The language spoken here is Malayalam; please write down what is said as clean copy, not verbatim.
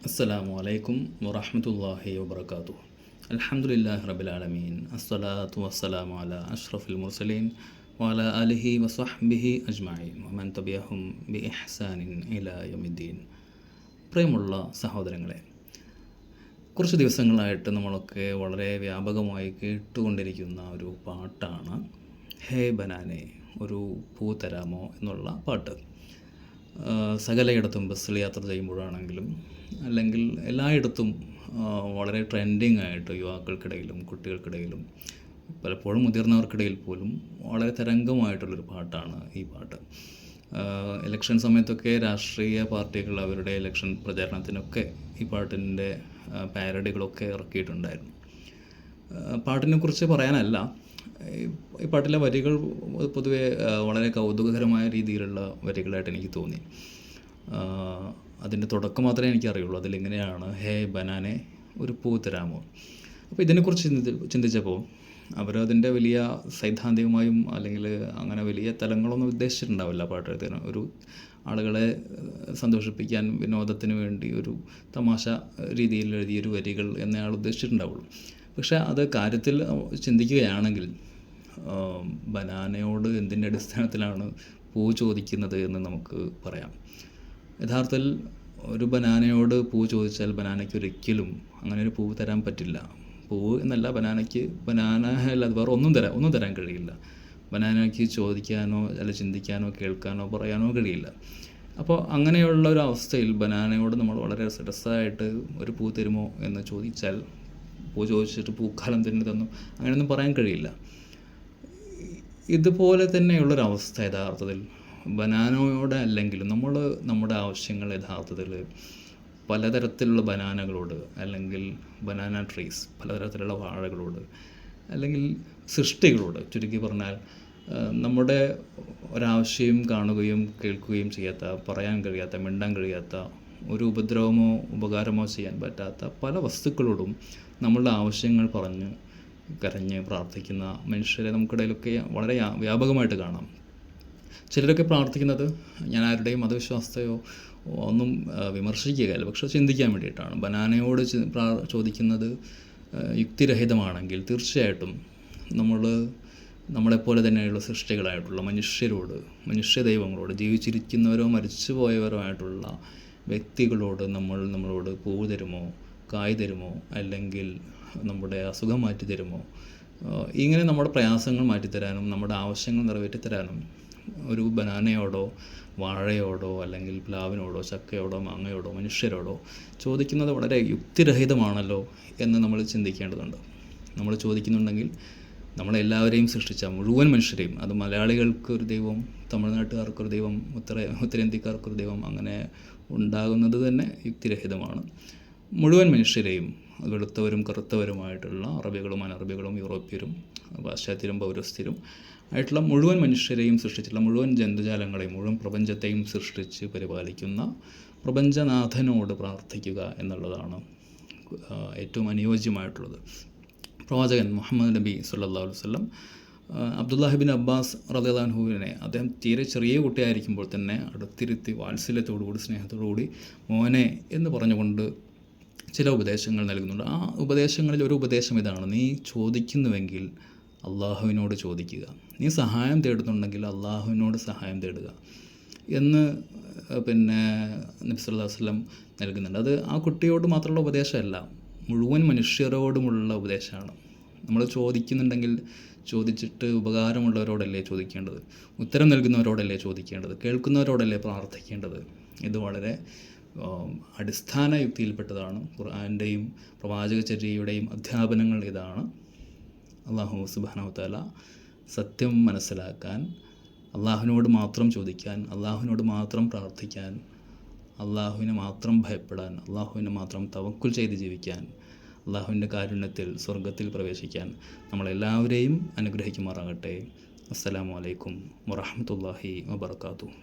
അസ്സലാമു അലൈക്കും വറഹ്മത്തുള്ളാഹി വബറകാതുഹു. അൽഹംദുലില്ലാഹി റബ്ബിൽ ആലമീൻ. അസ്സലാത്തു വസ്സലാമു അലാ അഷ്റഫിൽ മുർസലീൻ വഅലാ ആലിഹി വസ്വഹ്ബിഹി അജ്മഈൻ വമൻ തബിഅഹും ബിഇഹ്സാനിൻ ഇലാ യൗമിദ്ദീൻ. പ്രിയമുള്ള സഹോദരങ്ങളെ, കുറച്ച് ദിവസങ്ങളായിട്ട് നമ്മളൊക്കെ വളരെ വ്യാപകമായി കേട്ടുകൊണ്ടിരിക്കുന്ന ഒരു പാട്ടാണ് ഹേ ബനാനെ ഒരു പൂ തരാമോ എന്നുള്ള പാട്ട്. സകലയിടത്തും ബസ്സിൽ യാത്ര ചെയ്യുമ്പോഴാണെങ്കിലും അല്ലെങ്കിൽ എല്ലായിടത്തും വളരെ ട്രെൻഡിങ് ആയിട്ട് യുവാക്കൾക്കിടയിലും കുട്ടികൾക്കിടയിലും പലപ്പോഴും മുതിർന്നവർക്കിടയിൽ പോലും വളരെ തരംഗമായിട്ടുള്ളൊരു പാട്ടാണ് ഈ പാട്ട്. ഇലക്ഷൻ സമയത്തൊക്കെ രാഷ്ട്രീയ പാർട്ടികൾ അവരുടെ ഇലക്ഷൻ പ്രചാരണത്തിനൊക്കെ ഈ പാട്ടിൻ്റെ പാരഡികളൊക്കെ ഇറക്കിയിട്ടുണ്ടായിരുന്നു. പാട്ടിനെക്കുറിച്ച് പറയാനല്ല, ഈ പാട്ടിലെ വരികൾ പൊതുവെ വളരെ കൗതുകകരമായ രീതിയിലുള്ള വരികളായിട്ട് എനിക്ക് തോന്നി. അതിൻ്റെ തുടക്കം മാത്രമേ എനിക്കറിയുള്ളൂ. അതിലിങ്ങനെയാണ്, ഹേ ബനാനെ ഒരു പൂ തരാമോ. അപ്പോൾ ഇതിനെക്കുറിച്ച് ചിന്തിച്ചപ്പോൾ അവരതിൻ്റെ വലിയ സൈദ്ധാന്തികമായും അല്ലെങ്കിൽ അങ്ങനെ വലിയ തലങ്ങളൊന്നും ഉദ്ദേശിച്ചിട്ടുണ്ടാവില്ല. പാട്ടെഴുതാൻ ഒരു ആളുകളെ സന്തോഷിപ്പിക്കാൻ വിനോദത്തിന് വേണ്ടി ഒരു തമാശ രീതിയിൽ എഴുതിയൊരു വരികൾ എന്നയാൾ ഉദ്ദേശിച്ചിട്ടുണ്ടാവുള്ളൂ. പക്ഷേ അത് കാര്യത്തിൽ ചിന്തിക്കുകയാണെങ്കിൽ ബനാനയോട് എന്തിൻ്റെ അടിസ്ഥാനത്തിലാണ് പൂ ചോദിക്കുന്നത് എന്ന് നമുക്ക് പറയാം. യഥാർത്ഥത്തിൽ ഒരു ബനാനയോട് പൂ ചോദിച്ചാൽ ബനാനയ്ക്ക് ഒരിക്കലും അങ്ങനെ ഒരു പൂ തരാൻ പറ്റില്ല. പൂവ് എന്നല്ല, ബനാനയ്ക്ക് ബനാന അല്ലാതെ വേറെ ഒന്നും തരാൻ കഴിയില്ല. ബനാനയ്ക്ക് ചോദിക്കാനോ അല്ല ചിന്തിക്കാനോ കേൾക്കാനോ പറയാനോ കഴിയില്ല. അപ്പോൾ അങ്ങനെയുള്ള ഒരു അവസ്ഥയിൽ ബനാനയോട് നമ്മൾ വളരെ സരസമായിട്ട് ഒരു പൂ തരുമോ എന്ന് ചോദിച്ചാൽ, പൂ ചോദിച്ചിട്ട് പൂക്കാലം തന്നെ തന്നു അങ്ങനെയൊന്നും പറയാൻ കഴിയില്ല. ഇതുപോലെ തന്നെയുള്ളൊരവസ്ഥ യഥാർത്ഥത്തിൽ ബനാനയോട് അല്ലെങ്കിലും നമ്മൾ നമ്മുടെ ആവശ്യങ്ങൾ യഥാർത്ഥത്തിൽ പലതരത്തിലുള്ള ബനാനകളോട് അല്ലെങ്കിൽ ബനാന ട്രീസ്, പലതരത്തിലുള്ള വാഴകളോട് അല്ലെങ്കിൽ സൃഷ്ടികളോട്, ചുരുക്കി പറഞ്ഞാൽ നമ്മുടെ ഒരാവശ്യം കാണുകയും കേൾക്കുകയും ചെയ്യാത്ത, പറയാൻ കഴിയാത്ത, മിണ്ടാൻ കഴിയാത്ത, ഒരു ഉപദ്രവമോ ഉപകാരമോ ചെയ്യാൻ പറ്റാത്ത പല വസ്തുക്കളോടും നമ്മളുടെ ആവശ്യങ്ങൾ പറഞ്ഞ് കരഞ്ഞ് പ്രാർത്ഥിക്കുന്ന മനുഷ്യരെ നമുക്കിടയിലൊക്കെ വളരെ വ്യാപകമായിട്ട് കാണാം. ചിലരൊക്കെ പ്രാർത്ഥിക്കുന്നത്, ഞാൻ ആരുടെയും മതവിശ്വാസത്തെയോ ഒന്നും വിമർശിക്കുകയല്ല, പക്ഷെ ചിന്തിക്കാൻ വേണ്ടിയിട്ടാണ്. ബനാനയോട് ചോദിക്കുന്നത് യുക്തിരഹിതമാണെങ്കിൽ തീർച്ചയായിട്ടും നമ്മളെപ്പോലെ തന്നെയുള്ള സൃഷ്ടികളായിട്ടുള്ള മനുഷ്യരോട്, മനുഷ്യ ദൈവങ്ങളോട്, ജീവിച്ചിരിക്കുന്നവരോ മരിച്ചുപോയവരോ ആയിട്ടുള്ള വ്യക്തികളോട് നമ്മളോട് പൂ തരുമോ, കായ് തരുമോ, അല്ലെങ്കിൽ നമ്മുടെ അസുഖം മാറ്റി തരുമോ, ഇങ്ങനെ നമ്മുടെ പ്രയാസങ്ങൾ മാറ്റിത്തരാനും നമ്മുടെ ആവശ്യങ്ങൾ നിറവേറ്റിത്തരാനും ഒരു ബനാനയോടോ വാഴയോടോ അല്ലെങ്കിൽ പ്ലാവിനോടോ ചക്കയോടോ മാങ്ങയോടോ മനുഷ്യരോടോ ചോദിക്കുന്നത് വളരെ യുക്തിരഹിതമാണല്ലോ എന്ന് നമ്മൾ ചിന്തിക്കേണ്ടതുണ്ട്. നമ്മൾ ചോദിക്കുന്നുണ്ടെങ്കിൽ നമ്മളെല്ലാവരെയും സൃഷ്ടിച്ച മുഴുവൻ മനുഷ്യരെയും, അത് മലയാളികൾക്കൊരു ദൈവം, തമിഴ്നാട്ടുകാർക്കൊരു ദൈവം, ഉത്തരേന്ത്യക്കാർക്കൊരു ദൈവം, അങ്ങനെ ഉണ്ടാകുന്നത് തന്നെ യുക്തിരഹിതമാണ്. മുഴുവൻ മനുഷ്യരെയും, വെളുത്തവരും കറുത്തവരുമായിട്ടുള്ള അറബികളും അനറബികളും യൂറോപ്യരും പാശ്ചാത്യരും പൗരസ്ത്യരും ആയിട്ടുള്ള മുഴുവൻ മനുഷ്യരെയും സൃഷ്ടിച്ചിട്ടുള്ള മുഴുവൻ ജന്തുജാലങ്ങളെയും മുഴുവൻ പ്രപഞ്ചത്തെയും സൃഷ്ടിച്ച് പരിപാലിക്കുന്ന പ്രപഞ്ചനാഥനോട് പ്രാർത്ഥിക്കുക എന്നുള്ളതാണ് ഏറ്റവും അനുയോജ്യമായിട്ടുള്ളത്. പ്രവാചകൻ മുഹമ്മദ് നബി സല്ലല്ലാഹു അലൈഹി വസല്ലം അബ്ദുല്ലാഹി ബിൻ അബ്ബാസ് റളിയല്ലാഹു അൻഹുവിനെ അദ്ദേഹം തീരെ ചെറിയ കുട്ടിയായിരിക്കുമ്പോൾ തന്നെ അടുത്തിരുത്തി വാത്സല്യത്തോടുകൂടി സ്നേഹത്തോടുകൂടി മോനെ എന്ന് പറഞ്ഞുകൊണ്ട് ചില ഉപദേശങ്ങൾ നൽകുന്നുണ്ട്. ആ ഉപദേശങ്ങളിൽ ഒരു ഉപദേശം ഇതാണ്: നീ ചോദിക്കുന്നുവെങ്കിൽ അള്ളാഹുവിനോട് ചോദിക്കുക, നീ സഹായം തേടുന്നുണ്ടെങ്കിൽ അള്ളാഹുവിനോട് സഹായം തേടുക എന്ന് നബി സല്ലല്ലാഹു അലൈഹി വസല്ലം നൽകുന്നുണ്ട്. അത് ആ കുട്ടിയോട് മാത്രമുള്ള ഉപദേശമല്ല, മുഴുവൻ മനുഷ്യരോടുമുള്ള ഉപദേശമാണ്. നമ്മൾ ചോദിക്കുന്നുണ്ടെങ്കിൽ ചോദിച്ചിട്ട് ഉപകാരമുള്ളവരോടല്ലേ ചോദിക്കേണ്ടത്, ഉത്തരം നൽകുന്നവരോടല്ലേ ചോദിക്കേണ്ടത്, കേൾക്കുന്നവരോടല്ലേ പ്രാർത്ഥിക്കേണ്ടത്. ഇത് വളരെ അടിസ്ഥാന യുക്തിയിൽപ്പെട്ടതാണ്. ഖുർആൻ്റെയും പ്രവാചകചര്യയുടെയും അധ്യാപനങ്ങൾ ഇതാണ്. അല്ലാഹു സുബ്ഹാനഹു വ തആല സത്യം മനസ്സിലാക്കാൻ, അള്ളാഹുവിനോട് മാത്രം ചോദിക്കാൻ, അള്ളാഹുവിനോട് മാത്രം പ്രാർത്ഥിക്കാൻ, അള്ളാഹുവിനെ മാത്രം ഭയപ്പെടാൻ, അള്ളാഹുവിനെ മാത്രം തവക്കുൽ ചെയ്ത് ജീവിക്കാൻ, അള്ളാഹുവിൻ്റെ കാരുണ്യത്തിൽ സ്വർഗത്തിൽ പ്രവേശിക്കാൻ നമ്മളെല്ലാവരെയും അനുഗ്രഹിക്കുമാറാകട്ടെ. അസ്സലാമു അലൈക്കും വറഹ്മത്തുള്ളാഹി വബറകാതുഹു.